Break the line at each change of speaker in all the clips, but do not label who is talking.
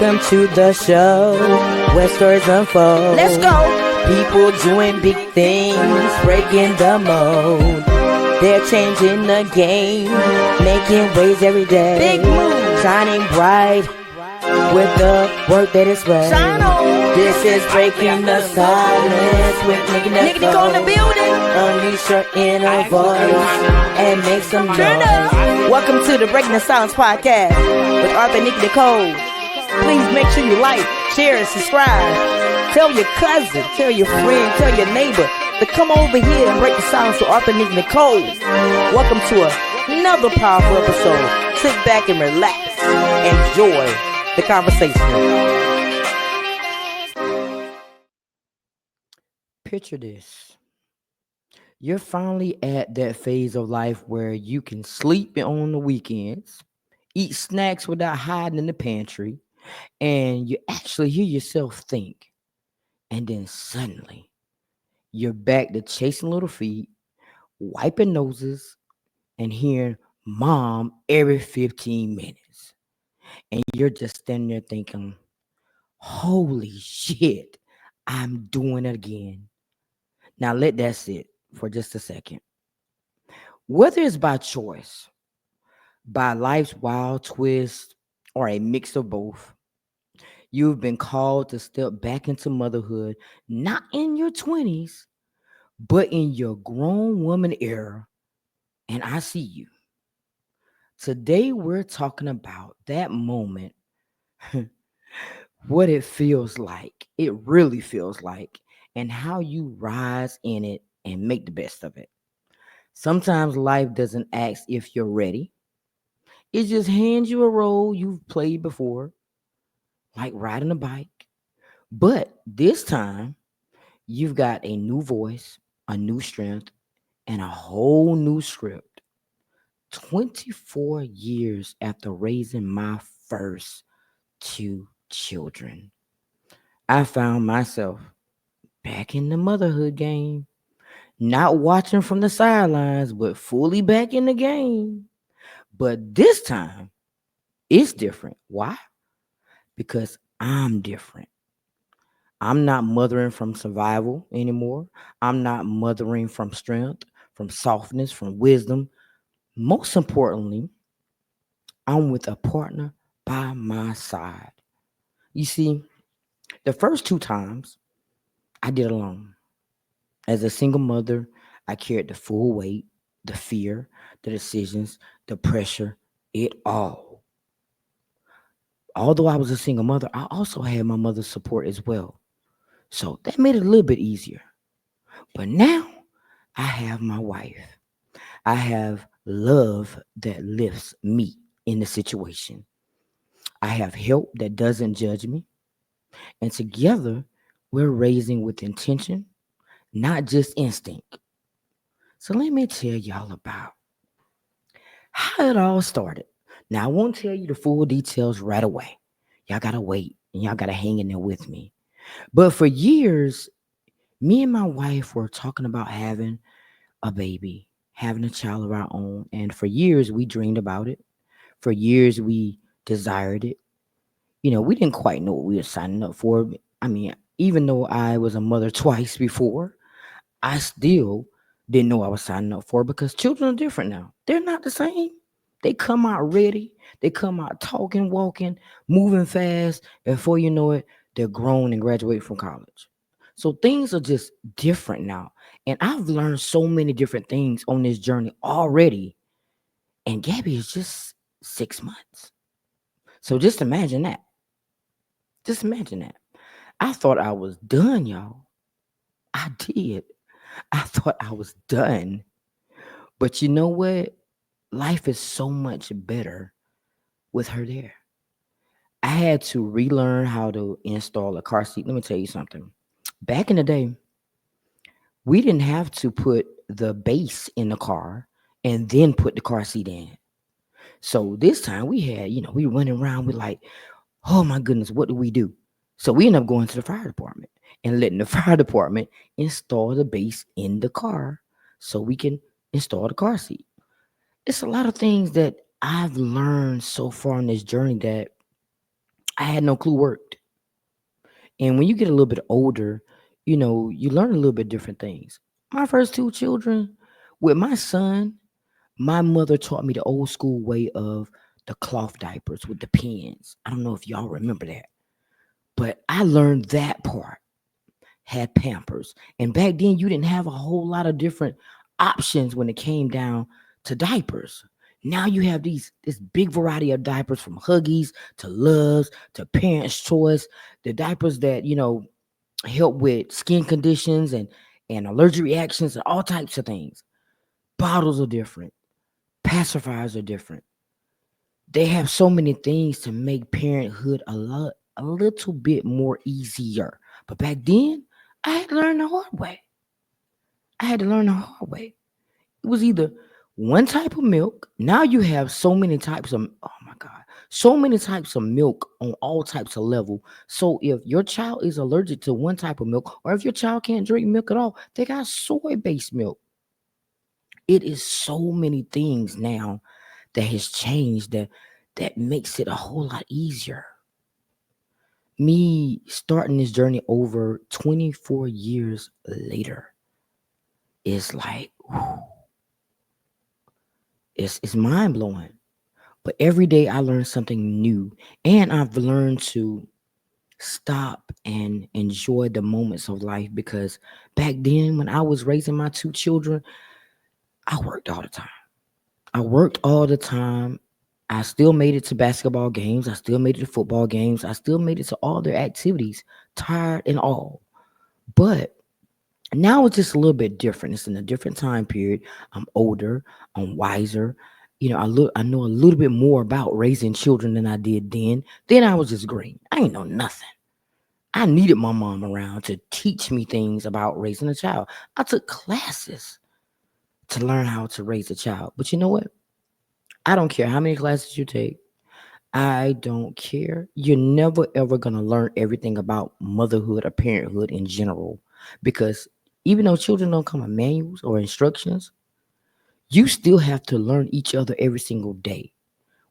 Welcome to the show where stories unfold.
Let's go.
People doing big things, breaking the mold. They're changing the game, making waves every day.
Big move.
Shining bright with the work that is right.
Shine on.
This is Breaking the Silence with
Nick Nicole in the building.
Unleash your inner voice and make some
Turn
noise.
up. Welcome to the Breaking the Silence podcast with Arthur and Nick Nicole. Please make sure you like, share, and subscribe. Tell your cousin, tell your friend, tell your neighbor to come over here and break the silence with Arthur and Nick Nicole. Welcome to another powerful episode. Sit back and relax. Enjoy the conversation.
Picture this. You're finally at that phase of life where you can sleep on the weekends, eat snacks without hiding in the pantry, and you actually hear yourself think. And then suddenly, you're back to chasing little feet, wiping noses, and hearing mom every 15 minutes. And you're just standing there thinking, holy shit, I'm doing it again. Now let that sit for just a second. Whether it's by choice, by life's wild twist, or a mix of both, you've been called to step back into motherhood, not in your 20s, but in your grown woman era. And I see you. Today, we're talking about that moment, what it feels like, it really feels like, and how you rise in it and make the best of it. Sometimes life doesn't ask if you're ready, it just hands you a role you've played before, like riding a bike. But this time, you've got a new voice, a new strength, and a whole new script. 24 years after raising my first two children, I found myself back in the motherhood game, not watching from the sidelines, but fully back in the game. But this time, it's different. Why? Because I'm different. I'm not mothering from survival anymore. I'm not mothering from strength, from softness, from wisdom. Most importantly, I'm with a partner by my side. You see, the first two times I did alone. As a single mother, I carried the full weight, the fear, the decisions, the pressure, it all. Although I was a single mother, I also had my mother's support as well. So that made it a little bit easier. But now I have my wife. I have love that lifts me in the situation. I have help that doesn't judge me. And together, we're raising with intention, not just instinct. So let me tell y'all about how it all started. Now, I won't tell you the full details right away. Y'all got to wait and y'all got to hang in there with me. But for years, me and my wife were talking about having a baby, having a child of our own. And for years, we dreamed about it. For years, we desired it. We didn't quite know what we were signing up for. I mean, even though I was a mother twice before, I still didn't know I was signing up for it because children are different now. They're not the same. They come out ready. They come out talking, walking, moving fast. Before you know it, they're grown and graduate from college. So things are just different now. And I've learned so many different things on this journey already. And Gabby is just 6 months. So just imagine that. Just imagine that. I thought I was done, y'all. I did. I thought I was done. But you know what? Life is so much better with her there. I had to relearn how to install a car seat. Let me tell you something. Back in the day, we didn't have to put the base in the car and then put the car seat in. So this time we had, we running around with like, oh my goodness, what do we do? So we ended up going to the fire department and letting the fire department install the base in the car so we can install the car seat. It's a lot of things that I've learned so far on this journey that I had no clue worked. And when you get a little bit older, you learn a little bit different things. My first two children, with my son, my mother taught me the old school way of the cloth diapers with the pins. I don't know if y'all remember that, but I learned that part. Had Pampers. And back then you didn't have a whole lot of different options when it came down to diapers. Now you have this big variety of diapers from Huggies to Loves to Parents Choice, the diapers that, help with skin conditions and allergic reactions and all types of things. Bottles are different. Pacifiers are different. They have so many things to make parenthood a little bit more easier. But back then, I had to learn the hard way. I had to learn the hard way. It was either one type of milk. Now you have so many types of, oh my God, so many types of milk on all types of level. So if your child is allergic to one type of milk, or if your child can't drink milk at all, they got soy-based milk. It is so many things now that has changed that makes it a whole lot easier. Me starting this journey over 24 years later is like, whew, it's mind blowing. But every day I learn something new, and I've learned to stop and enjoy the moments of life because back then when I was raising my two children, I worked all the time. I worked all the time. I still made it to basketball games. I still made it to football games. I still made it to all their activities, tired and all. But now it's just a little bit different. It's in a different time period. I'm older. I'm wiser. I know a little bit more about raising children than I did then. Then I was just green. I ain't know nothing. I needed my mom around to teach me things about raising a child. I took classes to learn how to raise a child. But you know what? I don't care how many classes you take. I don't care. You're never ever going to learn everything about motherhood or parenthood in general because even though children don't come with manuals or instructions, you still have to learn each other every single day.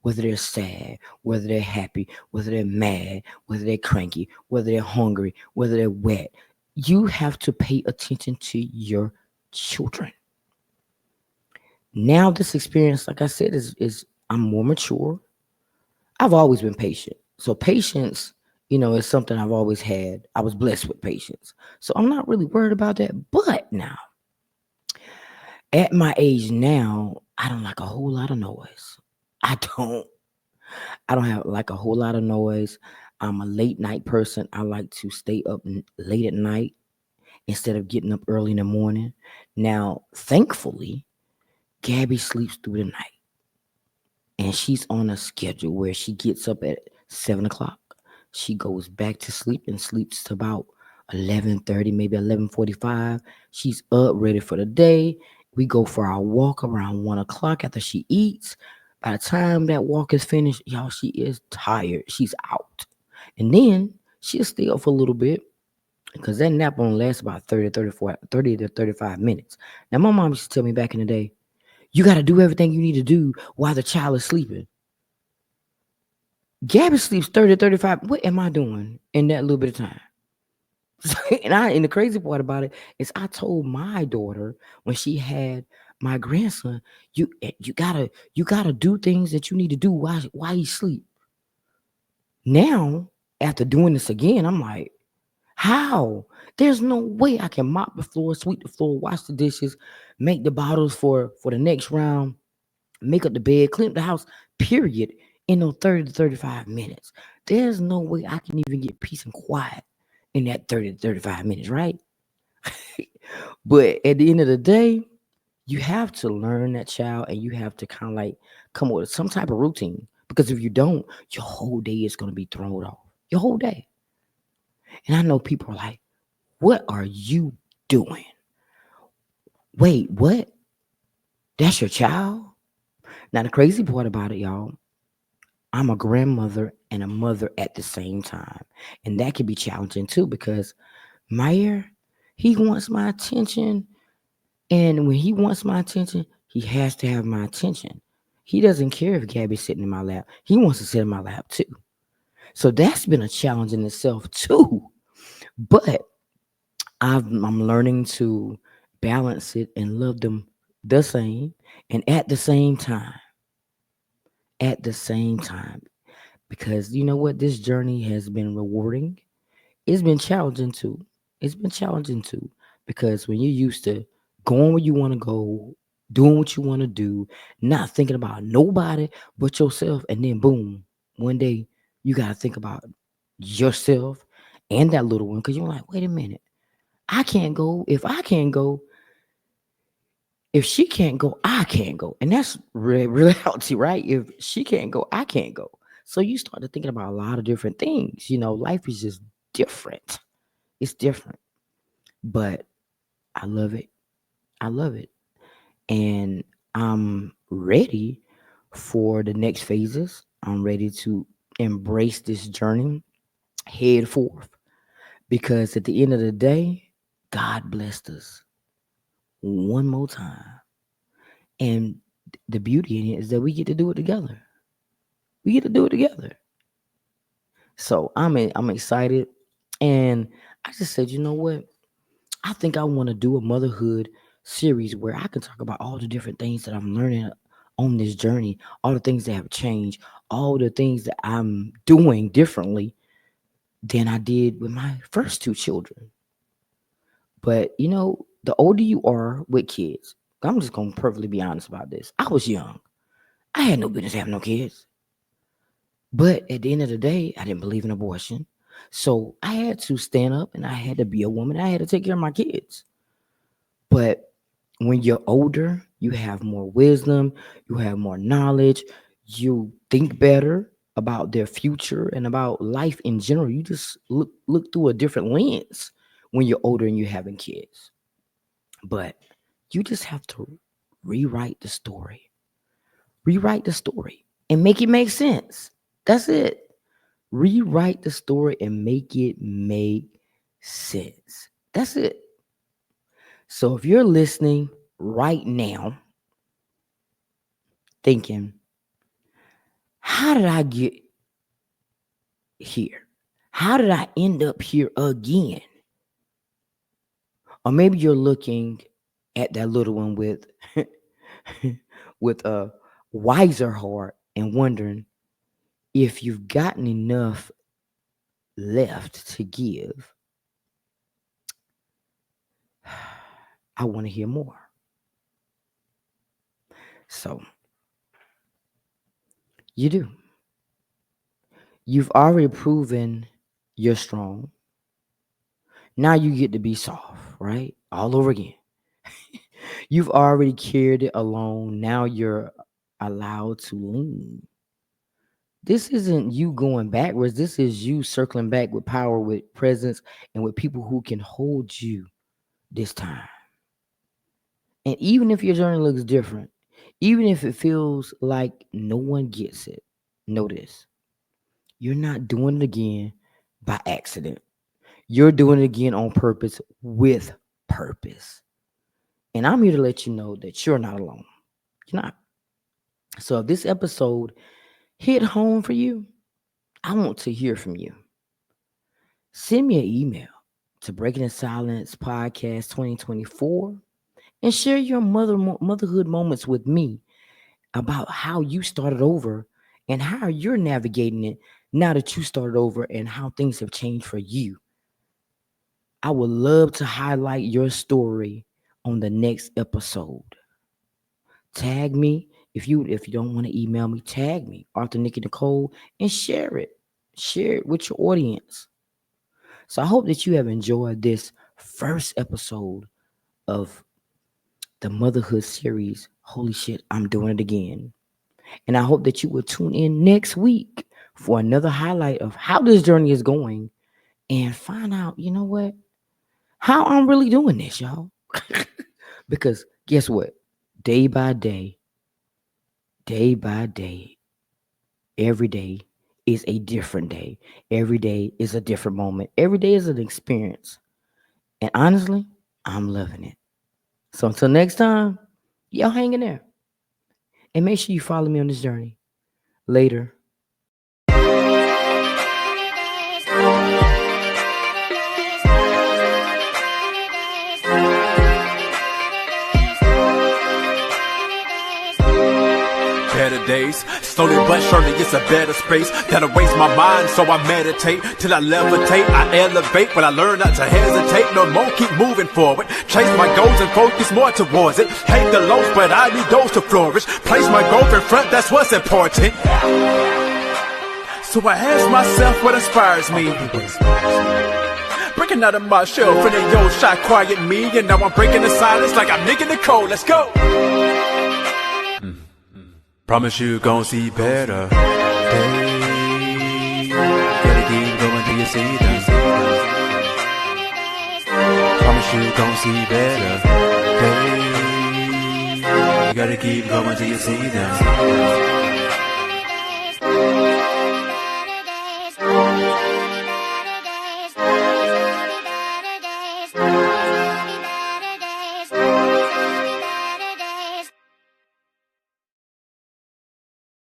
Whether they're sad, whether they're happy, whether they're mad, whether they're cranky, whether they're hungry, whether they're wet. You have to pay attention to your children. Now, this experience, like I said, is I'm more mature. I've always been patient. So patience, is something I've always had. I was blessed with patience. So I'm not really worried about that. But now, at my age now, I don't like a whole lot of noise. I don't. I don't have like a whole lot of noise. I'm a late night person. I like to stay up late at night instead of getting up early in the morning. Now, thankfully, Gabby sleeps through the night and she's on a schedule where she gets up at 7 o'clock. She goes back to sleep and sleeps to about 11:30, maybe 11:45. She's up ready for the day. We go for our walk around 1 o'clock after she eats. By the time that walk is finished, y'all, she is tired. She's out. And then she'll stay up for a little bit because that nap only lasts about 30 to 35 minutes. Now, my mom used to tell me back in the day, you got to do everything you need to do while the child is sleeping. Gabby sleeps 30 to 35. What am I doing in that little bit of time? And the crazy part about it is I told my daughter when she had my grandson, you gotta do things that you need to do while he sleep. Now, after doing this again, I'm like, how? There's no way I can mop the floor, sweep the floor, wash the dishes, make the bottles for the next round, make up the bed, clean up the house, period, in those 30 to 35 minutes. There's no way I can even get peace and quiet in that 30 to 35 minutes, right? But at the end of the day, you have to learn that child and you have to kind of like come up with some type of routine. Because if you don't, your whole day is going to be thrown off. Your whole day. And I know people are like, what are you doing? Wait, what? That's your child? Now, the crazy part about it, y'all, I'm a grandmother and a mother at the same time. And that can be challenging too because Meyer, he wants my attention. And when he wants my attention, he has to have my attention. He doesn't care if Gabby's sitting in my lap. He wants to sit in my lap too. So that's been a challenge in itself too. But I'm learning to balance it and love them the same, and at the same time, because you know what, this journey has been rewarding. It's been challenging too. It's been challenging too, because when you're used to going where you want to go, doing what you want to do, not thinking about nobody but yourself, and then boom, one day you got to think about yourself and that little one, because you're like, wait a minute, I can't go. If I can't go, if she can't go, I can't go. And that's reality, right? If she can't go, I can't go. So you started thinking about a lot of different things. You know, life is just different. It's different. But I love it. I love it. And I'm ready for the next phases. I'm ready to embrace this journey head forth. Because at the end of the day, God blessed us one more time. And the beauty in it is that we get to do it together. We get to do it together. So I'm excited, and I just said, you know what? I think I want to do a motherhood series where I can talk about all the different things that I'm learning on this journey, all the things that have changed, all the things that I'm doing differently than I did with my first two children. But you know, the older you are with kids, I'm just gonna perfectly be honest about this. I was young. I had no business having no kids. But at the end of the day, I didn't believe in abortion. So I had to stand up and I had to be a woman. I had to take care of my kids. But when you're older, you have more wisdom, you have more knowledge, you think better about their future and about life in general. You just look through a different lens when you're older and you're having kids. But you just have to rewrite the story. Rewrite the story and make it make sense. That's it. Rewrite the story and make it make sense. That's it. So if you're listening right now, thinking, how did I get here? How did I end up here again? Or maybe you're looking at that little one with with a wiser heart and wondering if you've gotten enough left to give. I want to hear more. So you do. You've already proven you're strong. Now you get to be soft, right? All over again. You've already carried it alone. Now you're allowed to lean. This isn't you going backwards. This is you circling back with power, with presence, and with people who can hold you this time. And even if your journey looks different, even if it feels like no one gets it, know this: you're not doing it again by accident. You're doing it again on purpose, with purpose. And I'm here to let you know that you're not alone. You're not. So if this episode hit home for you, I want to hear from you. Send me an email to Breaking the Silence Podcast 2024 and share your motherhood moments with me about how you started over and how you're navigating it now that you started over and how things have changed for you. I would love to highlight your story on the next episode. Tag me if you don't want to email me. Tag me, Arthur Nikki Nicole, and share it. Share it with your audience. So I hope that you have enjoyed this first episode of the Motherhood series. Holy shit, I'm doing it again. And I hope that you will tune in next week for another highlight of how this journey is going and find out, you know what, how I'm really doing this, y'all. Because guess what? Day by day, day by day, every day is a different day. Every day is a different moment. Every day is an experience. And honestly, I'm loving it. So until next time, y'all hang in there. And make sure you follow me on this journey. Later.
days. Slowly but surely it's a better space that awaits my mind, so I meditate till I levitate. I elevate, but I learn not to hesitate no more. Keep moving forward, chase my goals and focus more towards it. Hate the lows, but I need those to flourish. Place my goals in front, that's what's important. So I ask myself what inspires me. Breaking out of my shell, feeling yo shot quiet me, and now I'm breaking the silence like I'm Nick Nicole. Let's go. Promise you gon' see better days. Gotta keep going till you see them. Promise you gon' see better days. You gotta keep going till you see them.